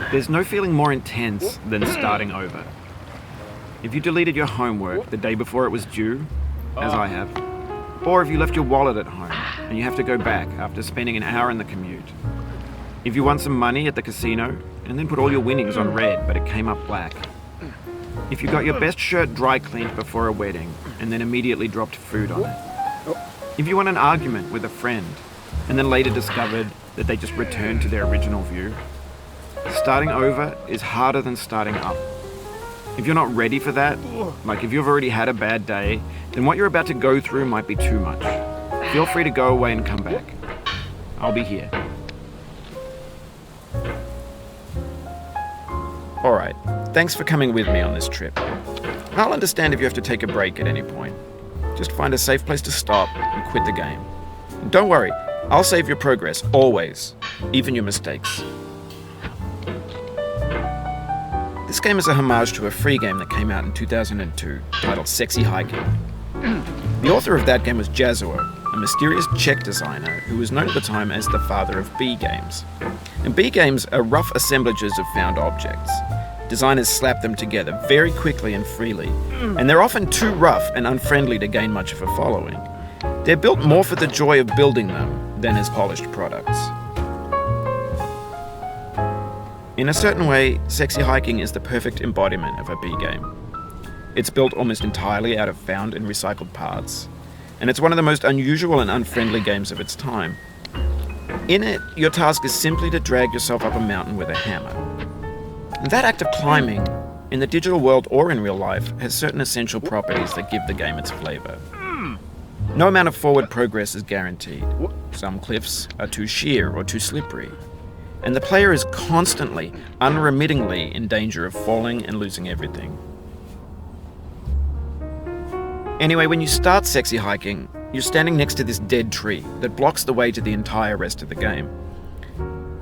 There's no feeling more intense than starting over. If you deleted your homework the day before it was due, as I have, or if you left your wallet at home and you have to go back after spending an hour in the commute. If you won some money at the casino and then put all your winnings on red but it came up black. If you got your best shirt dry cleaned before a wedding and then immediately dropped food on it. If you won an argument with a friend and then later discovered that they just returned to their original view. Starting over is harder than starting up. If you're not ready for that, like if you've already had a bad day, then what you're about to go through might be too much. Feel free to go away and come back. I'll be here. Alright, thanks for coming with me on this trip. I'll understand if you have to take a break at any point. Just find a safe place to stop and quit the game. And don't worry, I'll save your progress, always, even your mistakes. This game is a homage to a free game that came out in 2002, titled Sexy Hiking. The author of that game was Jazuo, a mysterious Czech designer who was known at the time as the father of B games. And B games are rough assemblages of found objects. Designers slap them together very quickly and freely, and they're often too rough and unfriendly to gain much of a following. They're built more for the joy of building them than as polished products. In a certain way, Sexy Hiking is the perfect embodiment of a B game. It's built almost entirely out of found and recycled parts, and it's one of the most unusual and unfriendly games of its time. In it, your task is simply to drag yourself up a mountain with a hammer. And that act of climbing, in the digital world or in real life, has certain essential properties that give the game its flavor. No amount of forward progress is guaranteed. Some cliffs are too sheer or too slippery. And the player is constantly, unremittingly in danger of falling and losing everything. Anyway, when you start Sexy Hiking, you're standing next to this dead tree that blocks the way to the entire rest of the game.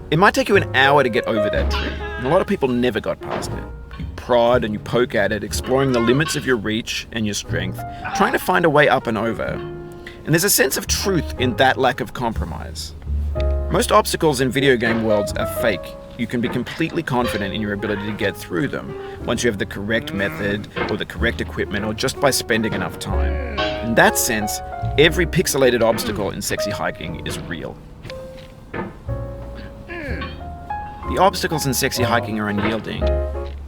It might take you an hour to get over that tree, and a lot of people never got past it. You prod and you poke at it, exploring the limits of your reach and your strength, trying to find a way up and over. And there's a sense of truth in that lack of compromise. Most obstacles in video game worlds are fake. You can be completely confident in your ability to get through them once you have the correct method or the correct equipment or just by spending enough time. In that sense, every pixelated obstacle in Sexy Hiking is real. The obstacles in Sexy Hiking are unyielding,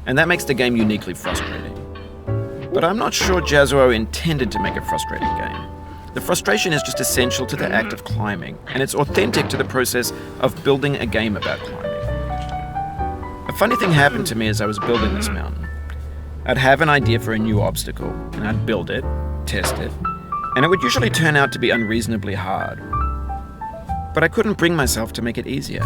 and that makes the game uniquely frustrating. But I'm not sure Jazuo intended to make a frustrating game. The frustration is just essential to the act of climbing, and it's authentic to the process of building a game about climbing. A funny thing happened to me as I was building this mountain. I'd have an idea for a new obstacle, and I'd build it, test it, and it would usually turn out to be unreasonably hard. But I couldn't bring myself to make it easier.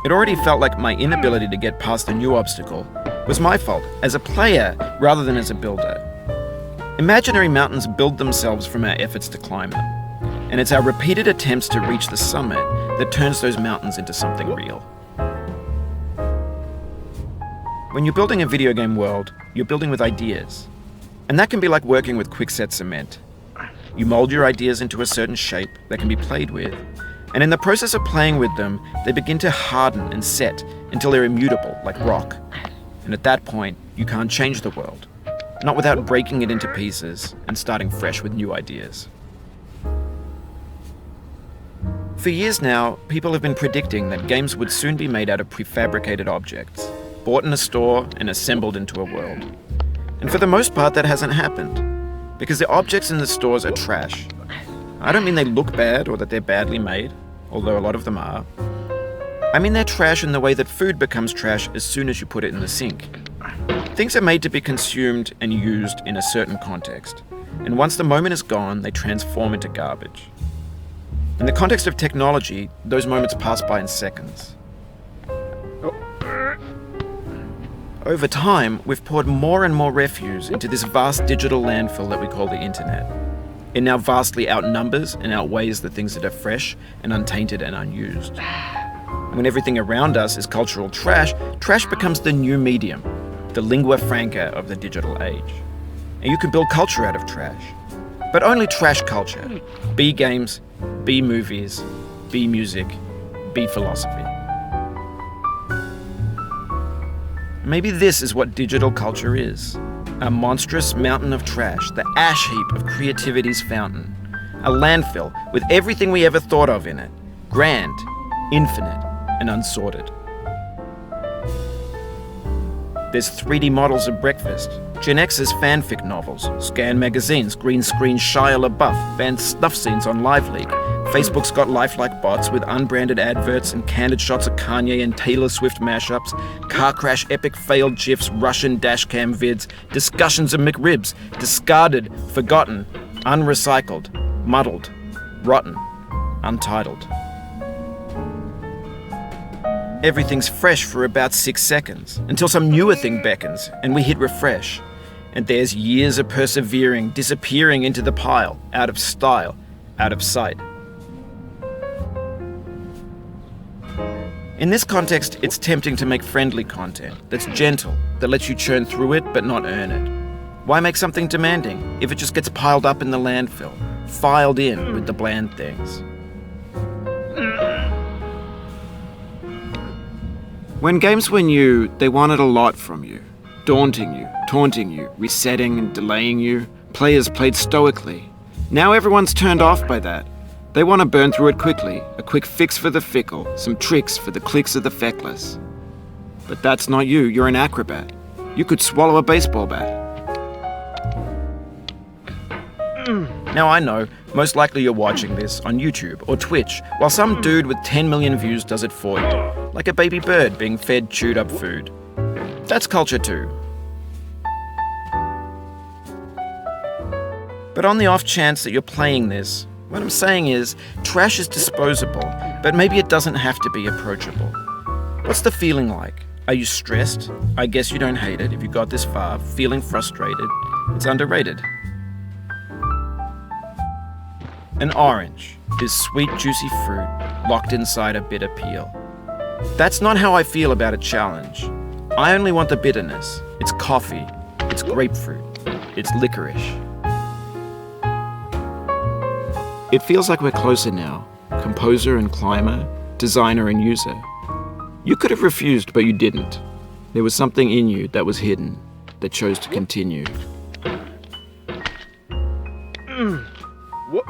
It already felt like my inability to get past a new obstacle was my fault as a player rather than as a builder. Imaginary mountains build themselves from our efforts to climb them, and it's our repeated attempts to reach the summit that turns those mountains into something real. When you're building a video game world, you're building with ideas, and that can be like working with quickset cement. You mold your ideas into a certain shape that can be played with, and in the process of playing with them, they begin to harden and set until they're immutable, like rock. And at that point, you can't change the world. Not without breaking it into pieces and starting fresh with new ideas. For years now, people have been predicting that games would soon be made out of prefabricated objects, bought in a store and assembled into a world. And for the most part, that hasn't happened, because the objects in the stores are trash. I don't mean they look bad or that they're badly made, although a lot of them are. I mean they're trash in the way that food becomes trash as soon as you put it in the sink. Things are made to be consumed and used in a certain context, and once the moment is gone, they transform into garbage. In the context of technology, those moments pass by in seconds. Over time, we've poured more and more refuse into this vast digital landfill that we call the internet. It now vastly outnumbers and outweighs the things that are fresh and untainted and unused. And when everything around us is cultural trash, trash becomes the new medium, the lingua franca of the digital age. And you can build culture out of trash. But only trash culture. B games, B movies, B music, B philosophy. Maybe this is what digital culture is. A monstrous mountain of trash, the ash heap of creativity's fountain. A landfill with everything we ever thought of in it. Grand, infinite, and unsorted. There's 3D models of breakfast, Gen X's fanfic novels, Scan magazines, green screen Shia LaBeouf, banned snuff scenes on Live Leak. Facebook's got lifelike bots with unbranded adverts and candid shots of Kanye and Taylor Swift mashups, car crash epic failed GIFs, Russian dashcam vids, discussions of McRibs, discarded, forgotten, unrecycled, muddled, rotten, untitled. Everything's fresh for about 6 seconds, until some newer thing beckons, and we hit refresh. And there's years of persevering disappearing into the pile, out of style, out of sight. In this context, it's tempting to make friendly content that's gentle, that lets you churn through it but not earn it. Why make something demanding if it just gets piled up in the landfill, filed in with the bland things? When games were new, they wanted a lot from you. Daunting you, taunting you, resetting and delaying you. Players played stoically. Now everyone's turned off by that. They want to burn through it quickly, a quick fix for the fickle, some tricks for the clicks of the feckless. But that's not you, you're an acrobat. You could swallow a baseball bat. Now I know, most likely you're watching this on YouTube or Twitch, while some dude with 10 million views does it for you, like a baby bird being fed chewed up food. That's culture too. But on the off chance that you're playing this, what I'm saying is, trash is disposable, but maybe it doesn't have to be approachable. What's the feeling like? Are you stressed? I guess you don't hate it if you got this far. Feeling frustrated? It's underrated. An orange is sweet, juicy fruit locked inside a bitter peel. That's not how I feel about a challenge. I only want the bitterness. It's coffee. It's grapefruit. It's licorice. It feels like we're closer now, composer and climber, designer and user. You could have refused, but you didn't. There was something in you that was hidden, that chose to continue. What?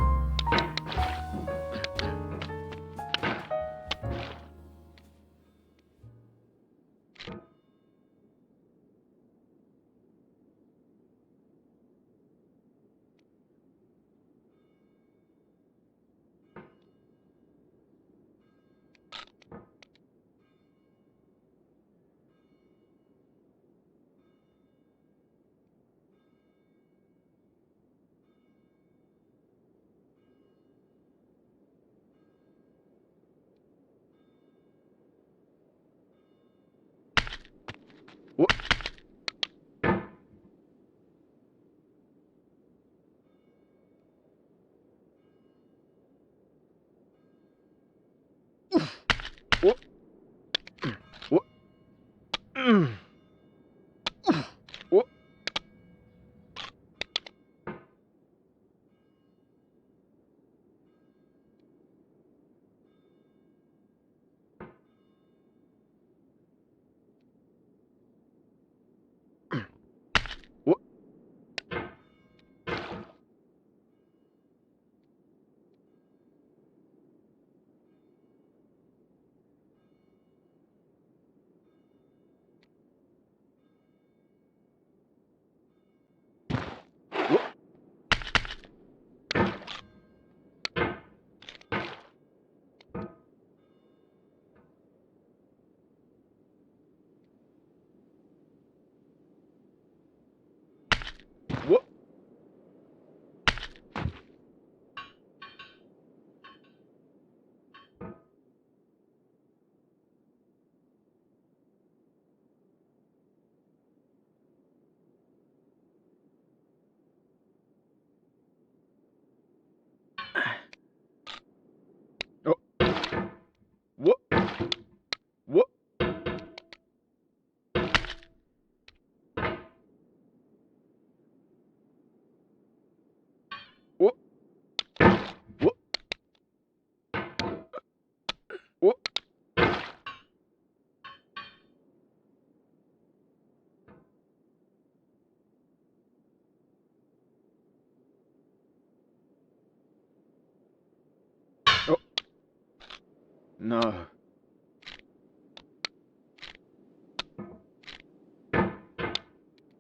No.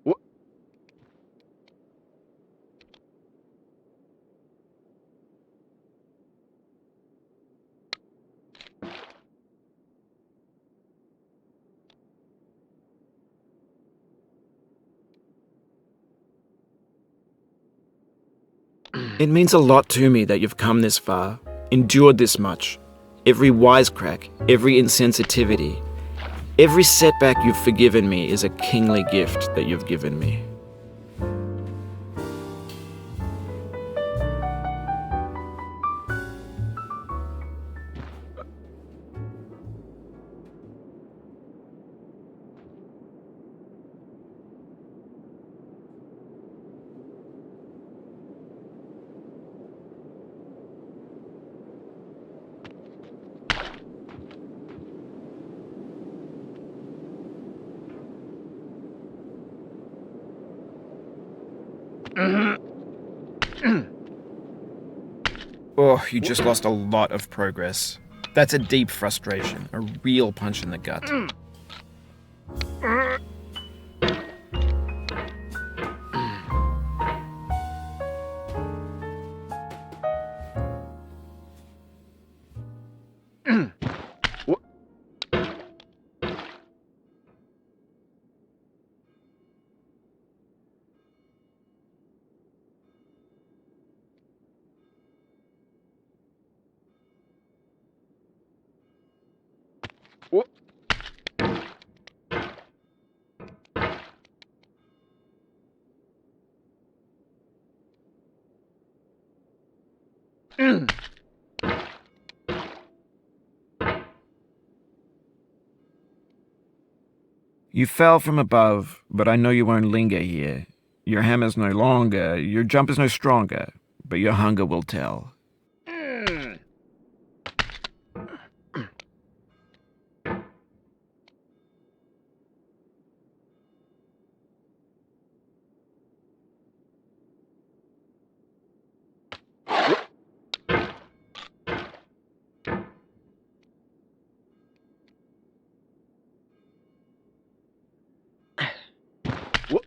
What? It means a lot to me that you've come this far, endured this much. Every wisecrack, every insensitivity, every setback you've forgiven me is a kingly gift that you've given me. Oh, you just lost a lot of progress. That's a deep frustration, a real punch in the gut. What? You fell from above, but I know you won't linger here. Your hammer's no longer, your jump is no stronger, but your hunger will tell. What?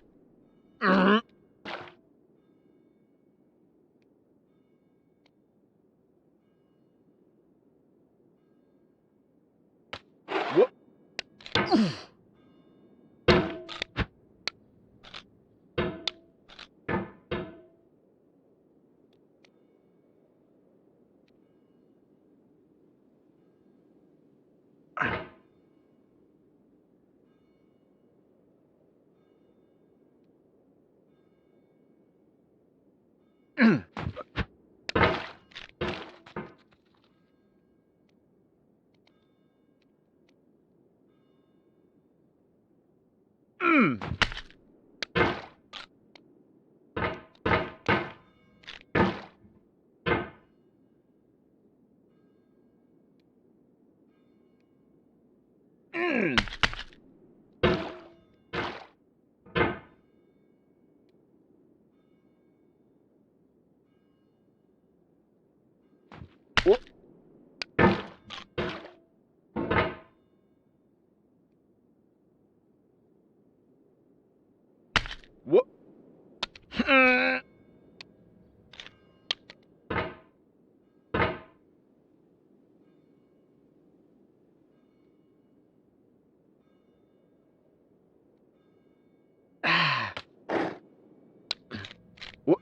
What? What? What?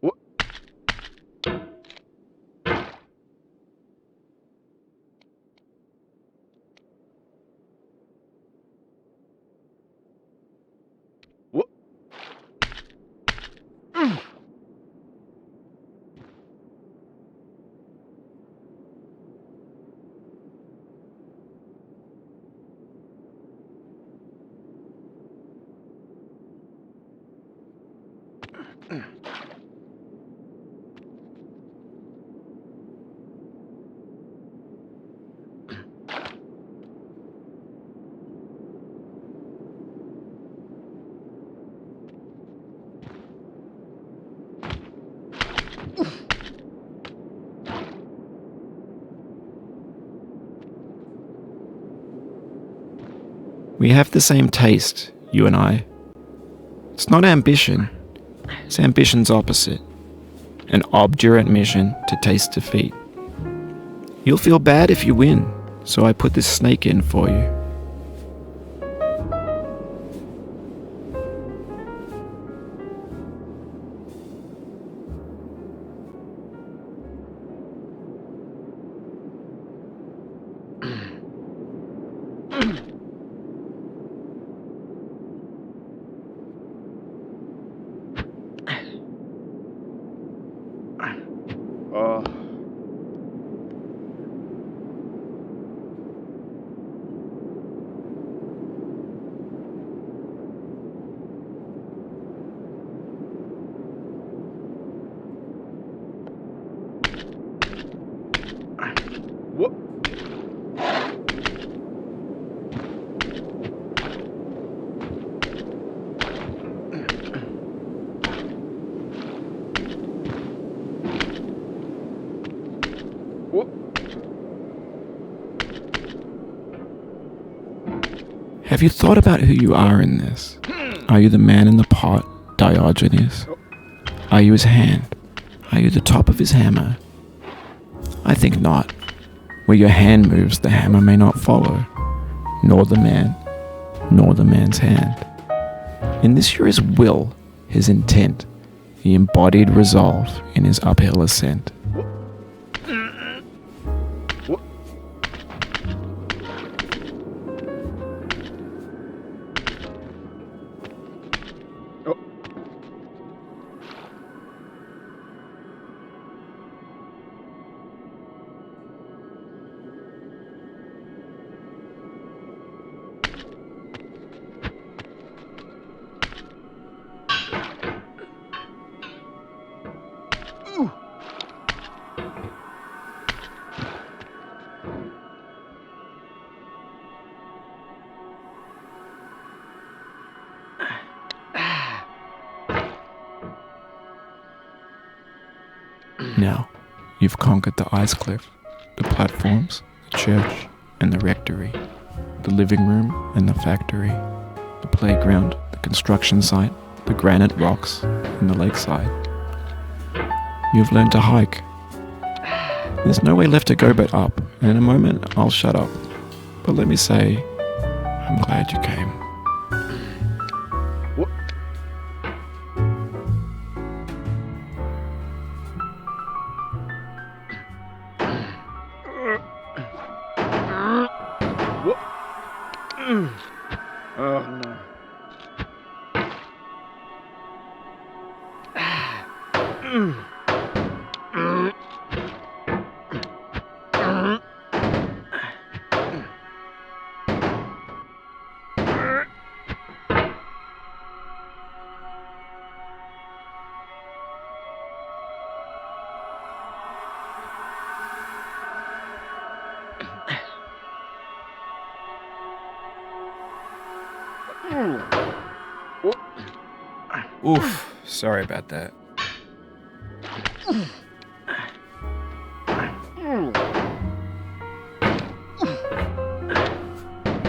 What? We have the same taste, you and I. It's not ambition. It's ambition's opposite. An obdurate mission to taste defeat. You'll feel bad if you win, so I put this snake in for you. Uh. What? What? Have you thought about who you are in this? Are you the man in the pot, Diogenes? Are you his hand? Are you the top of his hammer? I think not. Where your hand moves, the hammer may not follow, nor the man, nor the man's hand. In this you're his will, his intent, the embodied resolve in his uphill ascent. What? Oh. Ooh. Now, you've conquered the ice cliff, the platforms, the church, and the rectory, the living room and the factory, the playground, the construction site, the granite rocks, and the lakeside. You've learned to hike. There's no way left to go but up, and in a moment I'll shut up. But let me say, I'm glad you came. What? What? Oh no. What? Oof, sorry about that.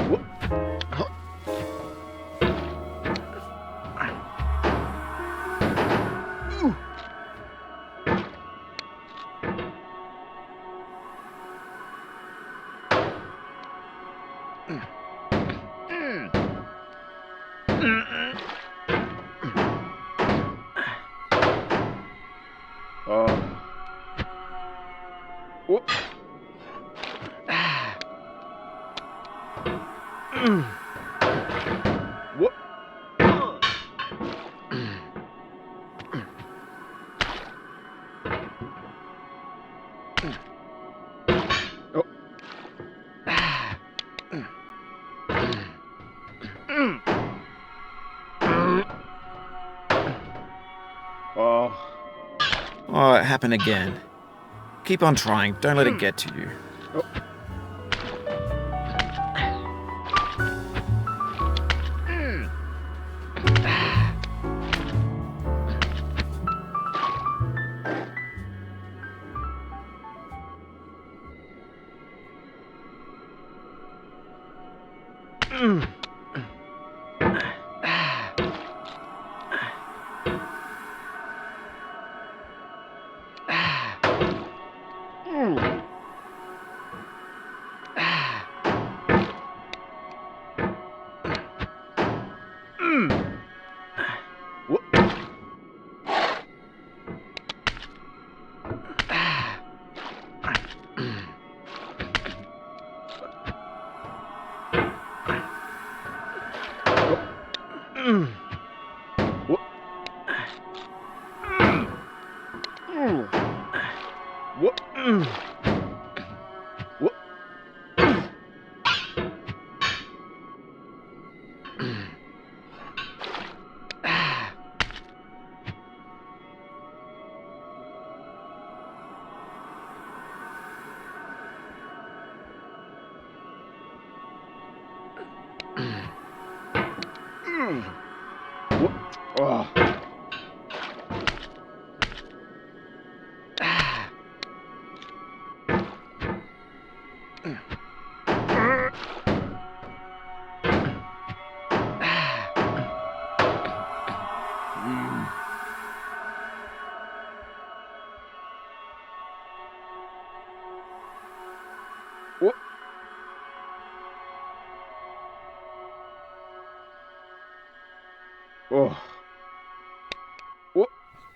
What? What? Oh. Oh. Oh, it happened again. Keep on trying, don't let it get to you. Oh.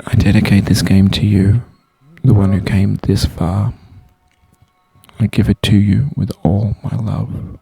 I dedicate this game to you, the one who came this far. I give it to you with all my love.